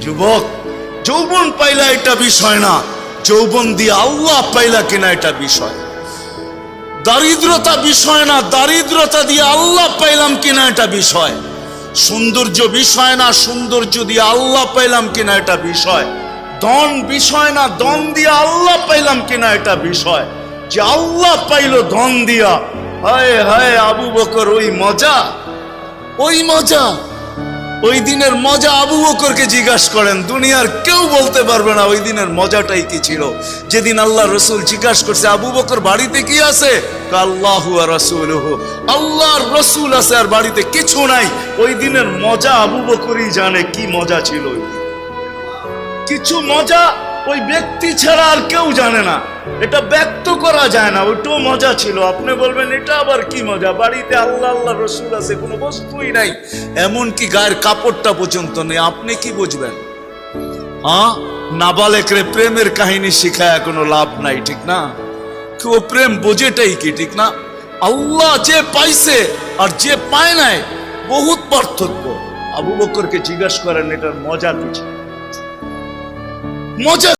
যুবক, যৌবন পাইলা এটা বিষয় না, যৌবন দিয়ে আল্লাহ পাইলা কিনা এটা বিষয়। দারিদ্রতা বিষয় না, দারিদ্রতা দিয়ে আল্লাহ পাইলাম কিনা এটা বিষয়। সৌন্দর্য বিষয় না, সৌন্দর্য দিয়ে আল্লাহ পাইলাম কিনা এটা বিষয়। ধন বিষয় না, ধন দিয়ে আল্লাহ পাইলাম কিনা এটা বিষয়। যে আল্লাহ পাইল ধন দিয়া, হায় হায় আবু বকর ওই মজা, ওই মজা, ওই দিনের মজা আবু বকরকে জিজ্ঞাসা করেন, দুনিয়ার কেউ বলতে পারবে না ওই দিনের মজাটাই কি ছিল। যেদিন আল্লাহ রসুল জিজ্ঞাসা করছে আবু বকর বাড়িতে কি আছে, আল্লাহু ওয়া রাসূলুহু, আল্লাহর রসুল আছে আর বাড়িতে কিছু নাই। ওই দিনের মজা আবু বকরই জানে কি মজা ছিল। কিছু মজা ওই ব্যক্তি ছাড়া আর কেউ জানে না, এটা ব্যক্ত করা যায় না, ওইটাও মজা ছিল। আপনি বলবেন এটা আবার কি মজা, বাড়িতে আল্লাহ আল্লাহ রসুল আছে, কোনো বস্তুই নাই, এমনকি গায়ের কাপড়টা পর্যন্ত নেই, আপনি কি বুঝবেন? হ্যাঁ, নাবালেকরে প্রেমের কাহিনী শিখায় কোনো লাভ নাই, ঠিক না? কেউ প্রেম বোঝেটাই কি, ঠিক না? আল্লাহ যে পাইছে আর যে পায় নাই বহুত পার্থক্য। আবু বকরকে জিজ্ঞাসা করেন এটার মজা কিছু, মজা